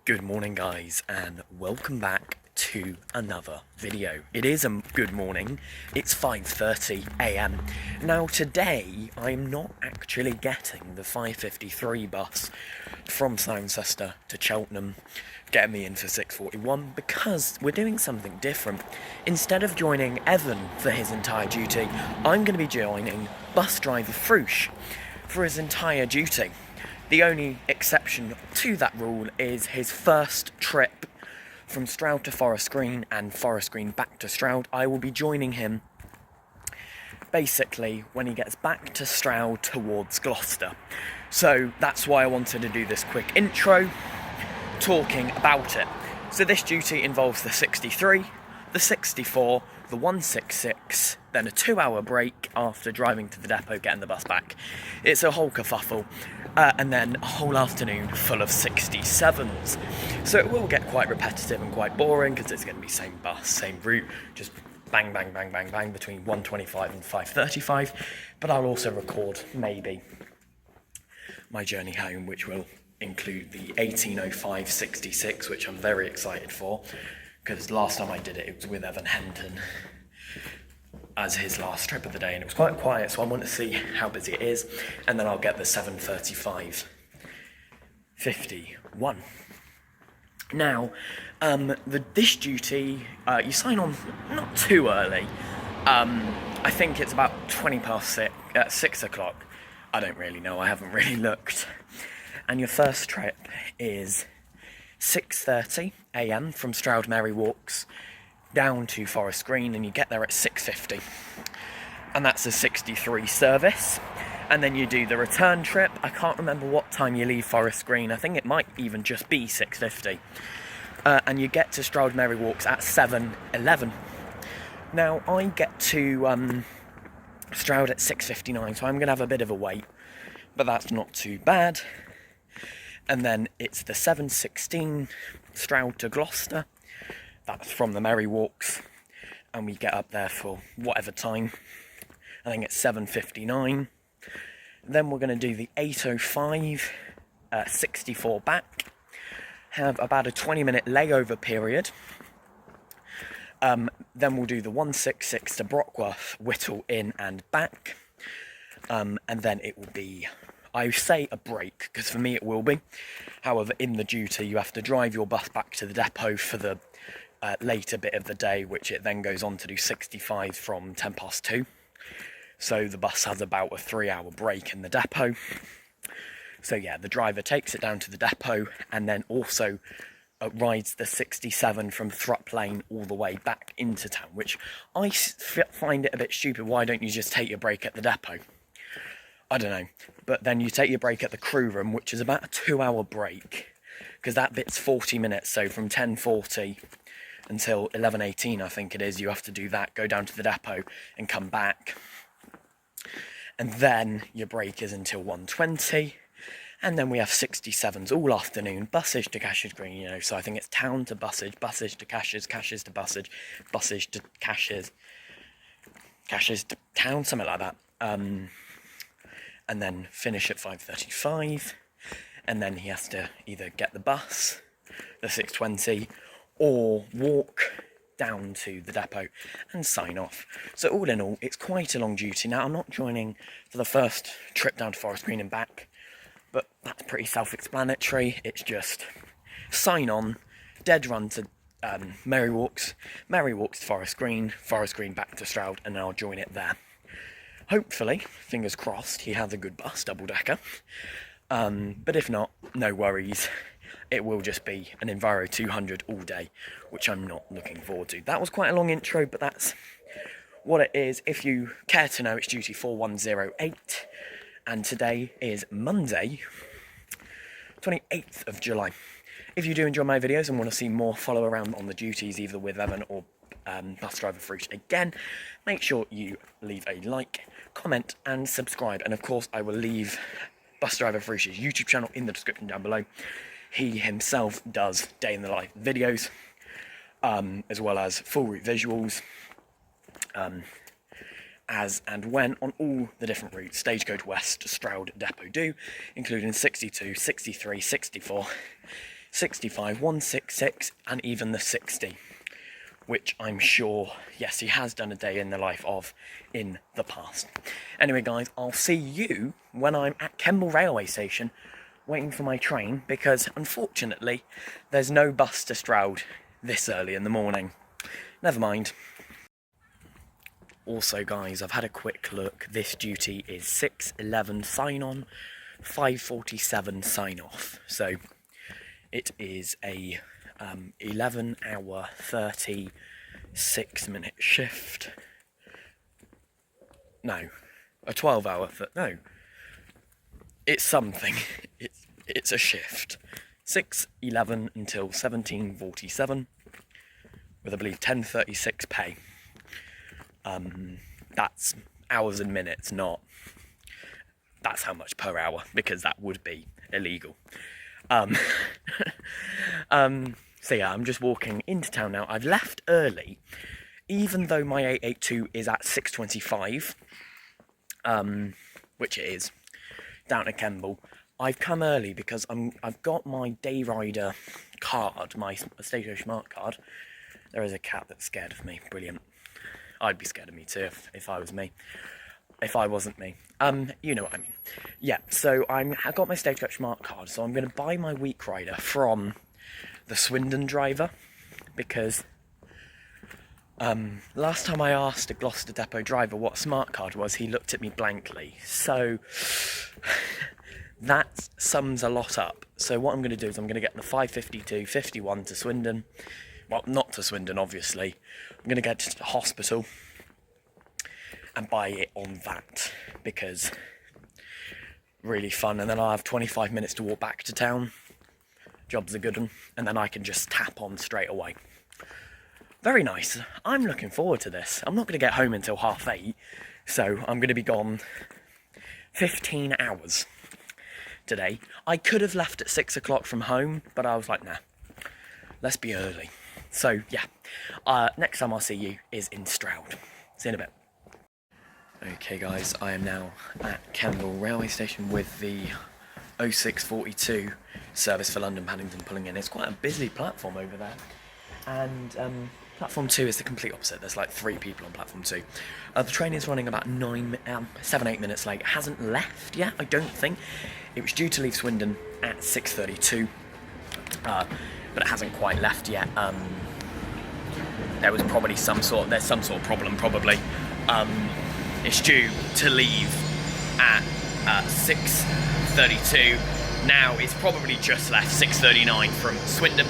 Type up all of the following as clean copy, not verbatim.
Good morning guys, and welcome back to another video. It is a good morning, it's 5:30 a.m. Now today I'm not actually getting the 5:53 bus from Cirencester to Cheltenham, getting me in for 6:41, because we're doing something different. Instead of joining Evan for his entire duty, I'm going to be joining bus driver Frush for his entire duty. The only exception to that rule is his first trip from Stroud to Forest Green and Forest Green back to Stroud. I will be joining him basically when he gets back to Stroud towards Gloucester. So that's why I wanted to do this quick intro talking about it. So this duty involves the 63, the 64, the 166, then a 2-hour break after driving to the depot, getting the bus back. It's a whole kerfuffle, and then a whole afternoon full of 67s. So it will get quite repetitive and quite boring, because it's going to be same bus, same route, just bang, bang, bang, bang, bang between 1:25 and 5:35. But I'll also record maybe my journey home, which will include the 18:05:66, which I'm very excited for, because last time I did it, it was with Evan Henton as his last trip of the day, and it was quite quiet, so I want to see how busy it is, and then I'll get the 7:35:51. Now, this duty, you sign on not too early. I think it's about 6 o'clock. I don't really know, I haven't really looked. And your first trip is 6:30 a.m. from Stroud Mary Walks down to Forest Green, and you get there at 6:50. And that's a 63 service. And then you do the return trip. I can't remember what time you leave Forest Green. I think it might even just be 6:50. And you get to Stroud Mary Walks at 7:11. Now, I get to Stroud at 6:59, so I'm going to have a bit of a wait. But that's not too bad. And then it's the 7:16 Stroud to Gloucester. That's from the Mary Walks. And we get up there for whatever time. I think it's 7:59. Then we're going to do the 8:05 64 back. Have about a 20-minute layover period. Then we'll do the 166 to Brockworth, Whittle in and back. And then it will be, I say a break, because for me it will be. However, in the duty you have to drive your bus back to the depot for the later bit of the day, which it then goes on to do 65 from 2:10. So the bus has about a 3-hour break in the depot. So yeah, the driver takes it down to the depot, and then also rides the 67 from Thrupp Lane all the way back into town, which I find it a bit stupid. Why don't you just take your break at the depot? I don't know. But then you take your break at the crew room, which is about a 2-hour break, because that bit's 40 minutes. So from 10:40 until 11:18, I think it is, you have to do that, go down to the depot and come back. And then your break is until 1:20. And then we have 67s all afternoon, Bussage to Cashers Green, so I think it's town to Bussage, Bussage to Cashers, Cashers to Bussage, Bussage to Cashers, Cashers to town, something like that. And then finish at 5:35, and then he has to either get the bus, the 6:20, or walk down to the depot and sign off. So all in all, it's quite a long duty. Now, I'm not joining for the first trip down to Forest Green and back, but that's pretty self-explanatory. It's just sign on, dead run to Mary Walks to Forest Green back to Stroud, and then I'll join it there. Hopefully, fingers crossed, he has a good bus, double-decker. But if not, no worries. It will just be an Enviro 200 all day, which I'm not looking forward to. That was quite a long intro, but that's what it is. If you care to know, it's duty 4108, and today is Monday, 28th of July. If you do enjoy my videos and want to see more follow around on the duties, either with Evan or bus driver Frush again, make sure you leave a like, comment and subscribe. And of course, I will leave bus driver Frush's YouTube channel in the description down below. He himself does day in the life videos, as well as full route visuals, as and when on all the different routes Stagecoach West Stroud Depot do, including 62, 63, 64, 65, 166, and even the 60, which I'm sure, yes, he has done a day in the life of in the past. Anyway, guys, I'll see you when I'm at Kemble Railway Station waiting for my train, because unfortunately there's no bus to Stroud this early in the morning. Never mind. Also, guys, I've had a quick look. This duty is 6:11 sign-on, 5:47 sign-off. So it is a 11-hour, 36-minute shift. No, a 12-hour. No, it's something. It's a shift. 6:11 until 17:47, with I believe 10:36 pay. That's hours and minutes, not that's how much per hour, because that would be illegal. So yeah, I'm just walking into town now. I've left early, even though my 882 is at 6:25, which it is, down at Kemble. I've come early because I've got my day rider card, my Stato Smart card. There is a cat that's scared of me. Brilliant. I'd be scared of me too if I was me. If I wasn't me. You know what I mean. Yeah, so I got my Stagecoach Smart card, so I'm going to buy my week rider from the Swindon driver, because last time I asked a Gloucester Depot driver what a smart card was, he looked at me blankly. So that sums a lot up. So what I'm going to do is I'm going to get the 552.51 to Swindon. Well, not to Swindon, obviously. I'm going to get to the hospital and buy it on that, because really fun. And then I'll have 25 minutes to walk back to town. Job's a good one. And then I can just tap on straight away. Very nice. I'm looking forward to this. I'm not going to get home until 8:30, so I'm going to be gone 15 hours today. I could have left at 6 o'clock from home, but I was like, nah, let's be early. So yeah, next time I'll see you is in Stroud. See you in a bit. Okay guys, I am now at Kemble Railway Station with the 0642 service for London Paddington pulling in. It's quite a busy platform over there, and platform 2 is the complete opposite. There's like 3 people on platform 2. The train is running about 7-8 minutes late. It hasn't left yet, I don't think. It was due to leave Swindon at 6:32. But it hasn't quite left yet. There was probably some sort of problem, probably. It's due to leave at 6:32. Now it's probably just left 6:39 from Swindon.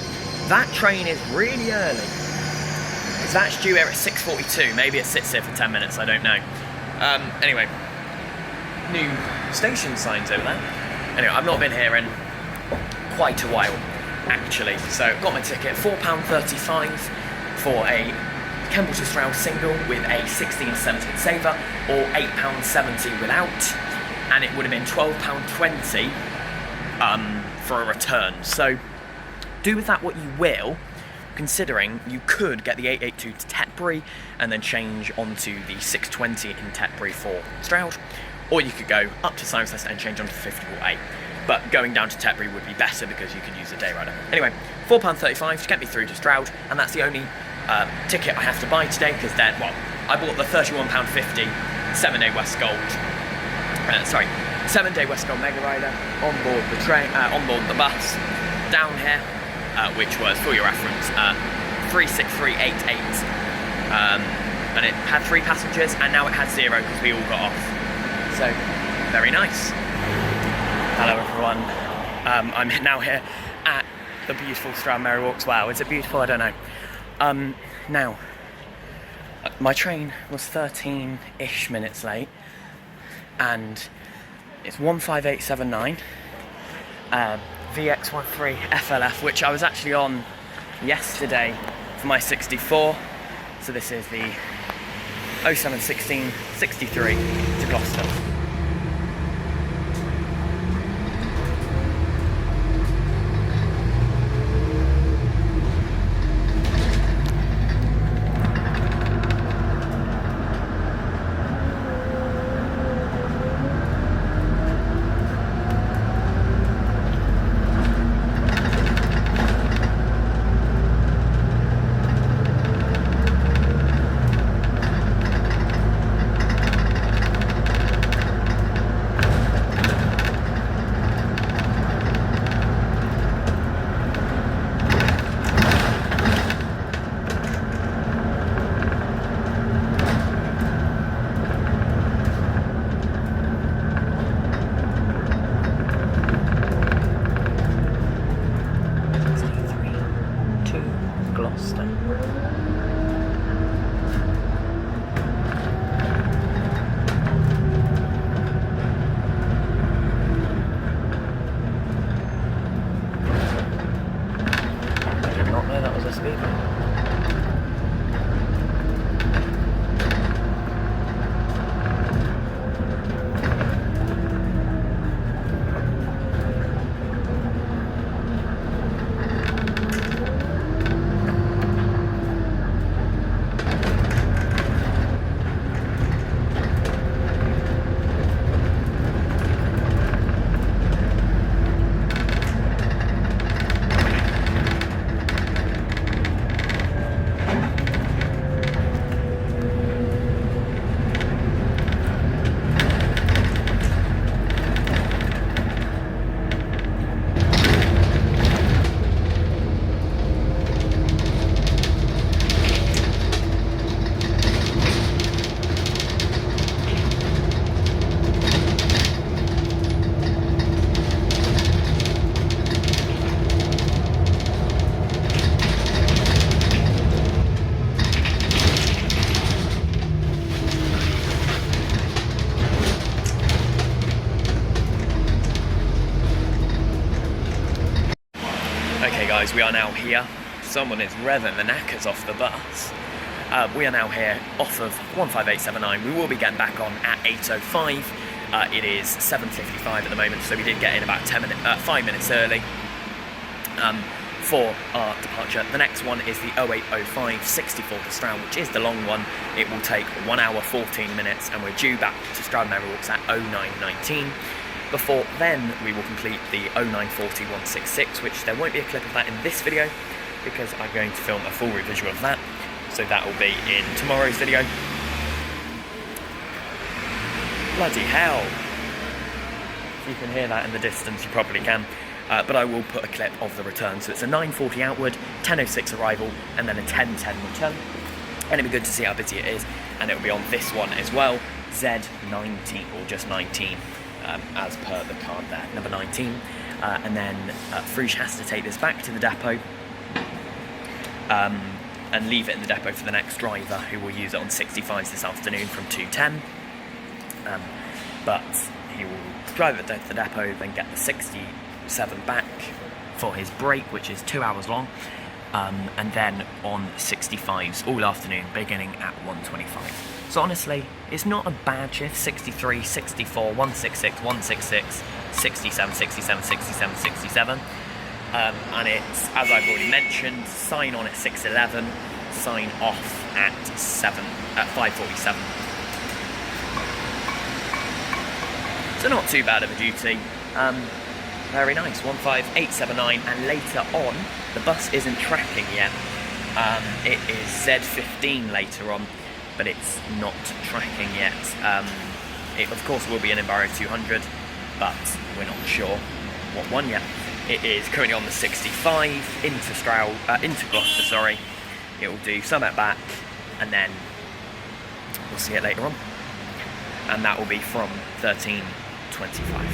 That train is really early, because that's due here at 6:42. Maybe it sits here for 10 minutes, I don't know. Anyway, new station signs over there. Anyway, I've not been here in quite a while, actually. So got my ticket, £4.35 for a Kemble to Stroud single with a 16/17 saver, or £8.70 without, and it would have been £12.20 for a return. So do with that what you will, considering you could get the 882 to Tetbury and then change onto the 620 in Tetbury for Stroud, or you could go up to Cirencester and change onto the 54A. But going down to Tetbury would be better, because you could use a day rider. Anyway, £4.35 to get me through to Stroud, and that's the only ticket I have to buy today, because then, well, I bought the £31.50 7-day Westgold, 7-day Westgold Mega Rider on board the train, on board the bus down here, which was, for your reference, 36388, and it had 3 passengers, and now it has 0 because we all got off. So, very nice. Hello everyone, I'm now here at the beautiful Stroud Merry Walks. Wow, is it beautiful? I don't know. Now, my train was 13-ish minutes late, and it's 15879, VX13 FLF, which I was actually on yesterday for my 64, so this is the 0716 63 to Gloucester. speed limit. Okay guys, we are now here. Someone is revving the knackers off the bus. We are now here off of 15879. We will be getting back on at 8:05. It is 7:55 at the moment, so we did get in about 5 minutes early for our departure. The next one is the 0805 64 to Stroud, which is the long one. It will take 1 hour 14 minutes, and we're due back to Stroud Merry Walks at 0919. Before then, we will complete the 0940 166, which there won't be a clip of that in this video because I'm going to film a full revisual of that. So that will be in tomorrow's video. Bloody hell. If you can hear that in the distance, you probably can. But I will put a clip of the return. So it's a 9:40 outward, 10:06 arrival, and then a 10:10 return. And it'll be good to see how busy it is. And it'll be on this one as well, Z19, or just 19. As per the card there, number 19. And then Fruge has to take this back to the depot and leave it in the depot for the next driver, who will use it on 65s this afternoon from 2:10. But he will drive it to the depot, then get the 67 back for his break, which is 2 hours long, and then on 65s all afternoon, beginning at 1:25. So honestly, it's not a bad shift. 63, 64, 166, 166, 67, 67, 67, 67. And it's, as I've already mentioned, sign on at 6:11, sign off at 5:47. So not too bad of a duty. Very nice, 15879, and later on, the bus isn't tracking yet. It is Z15 later on, but it's not tracking yet. It of course will be an Enviro 200, but we're not sure what one yet. It is currently on the 65 into Gloucester, sorry. It will do Summit back, and then we'll see it later on. And that will be from 13:25.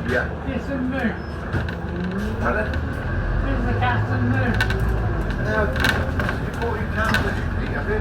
Yeah. Kiss and move. Pardon? Kiss the cat and move. Now, you thought you counted it, have you?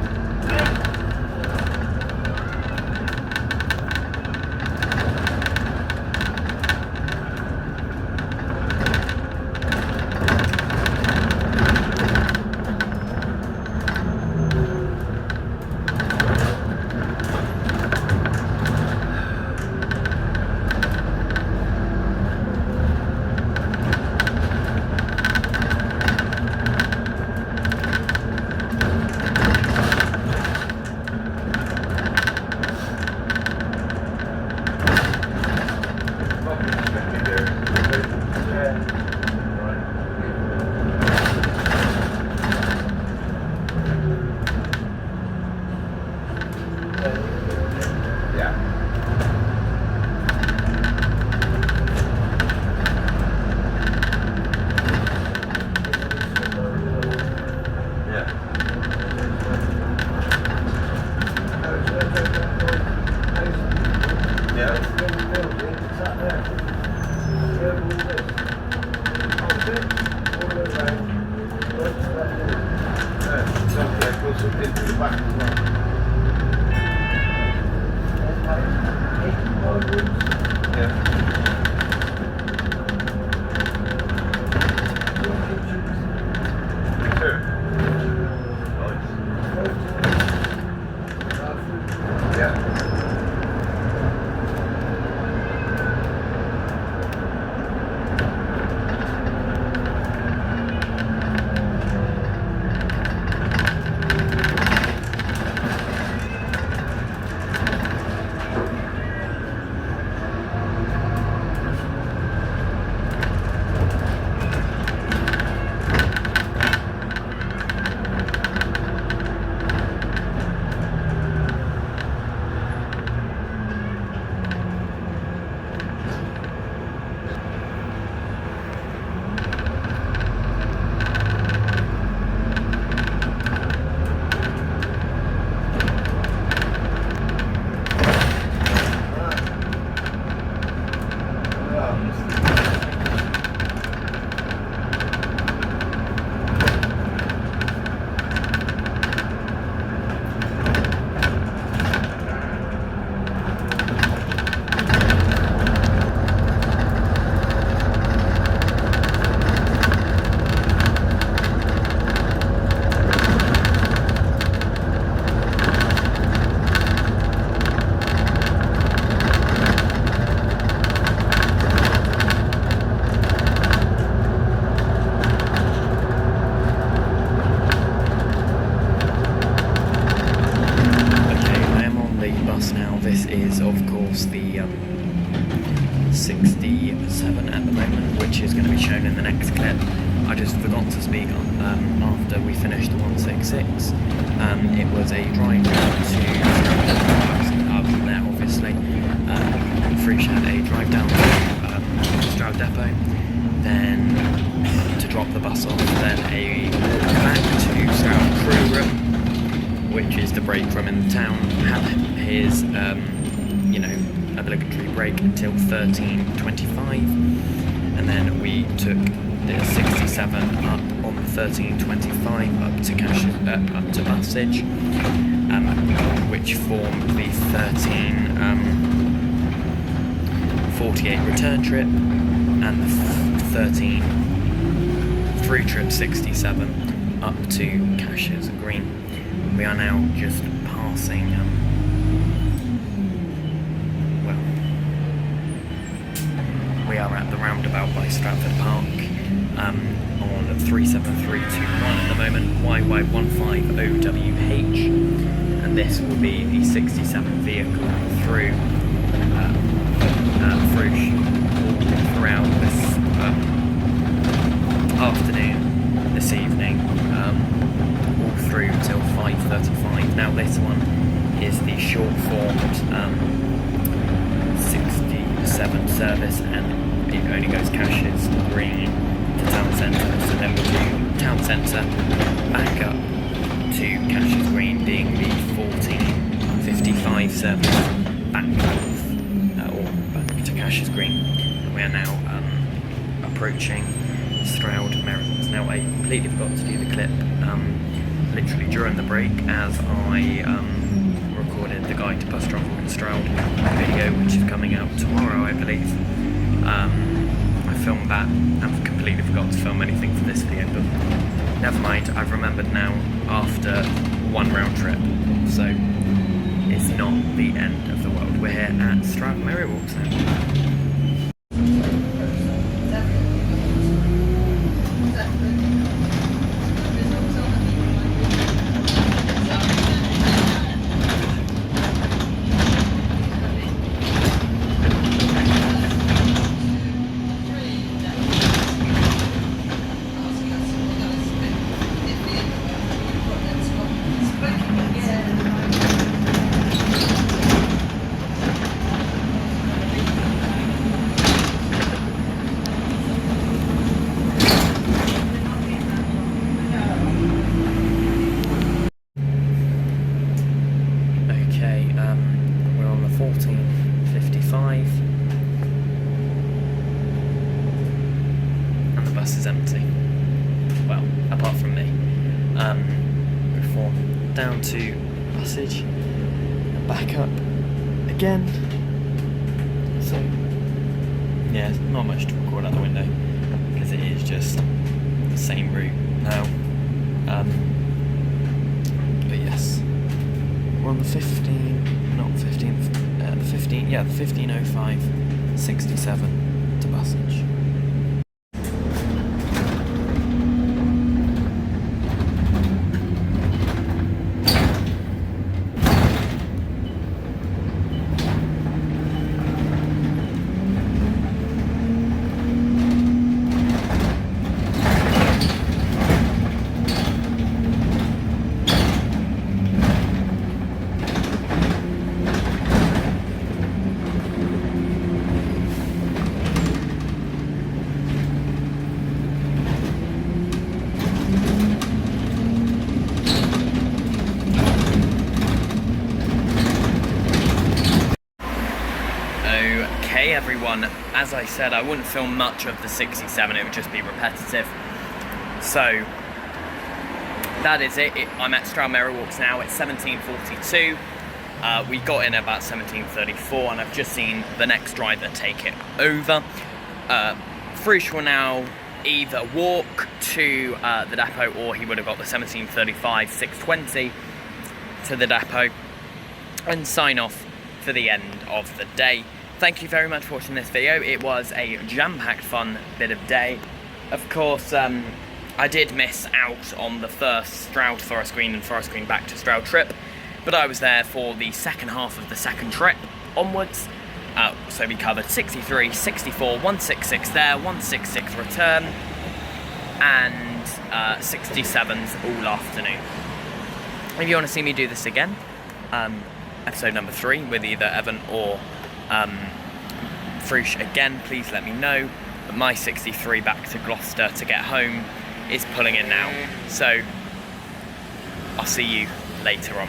This is, of course, the 67 at the moment, which is going to be shown in the next clip. I just forgot to speak after we finished the 166. It was a drive down to there, obviously. Frisch had a drive down to Stroud Depot, then to drop the bus off, then a walk back to Stroud Crew Room, which is the break room in the town. Had his, obligatory break until 13:25, and then we took the 67 up on the 13:25 up to Bussage, which formed the 13:48 return trip and the 13 through trip 67 up to Cashers Green. We are now just passing, we are at the roundabout by Stratford Park on 37321 at the moment, YY15OWH, and this will be the 67 vehicle through 67 service, and it only goes Cashes Green to Town Centre. So then we'll do Town Centre back up to Cashes Green, being the 14:55 service back north, or back to Cashes Green. And we are now approaching Stroud Merivale. Now I completely forgot to do the clip literally during the break as I recorded the Guide to Bus Travel in Stroud video, which is coming out tomorrow, I believe. I filmed that and completely forgot to film anything for this video, but never mind, I've remembered now after one round trip, so it's not the end of the world. We're here at Stroud Merivale now. We're on the 14:55 and the bus is empty. Well, apart from me. Before down to Bussage and back up again. So yeah, not much to record out the window because it is just the same route now. But yes. We're on the 15:05 67 to Bussage. Okay everyone, as I said, I wouldn't film much of the 67, it would just be repetitive. So, that is it. I'm at Stroud Merivale now, it's 17:42. We got in about 17:34 and I've just seen the next driver take it over. Frush will now either walk to the depot or he would have got the 17:35 6:20 to the depot and sign off for the end of the day. Thank you very much for watching this video. It was a jam-packed fun bit of day. Of course, I did miss out on the first Stroud Forest Green and Forest Green back to Stroud trip, but I was there for the second half of the second trip onwards. So we covered 63, 64, 166 there, 166 return, and 67s all afternoon. If you want to see me do this again, episode number 3 with either Evan or Frush again, please let me know. But my 63 back to Gloucester to get home is pulling in now, so I'll see you later on.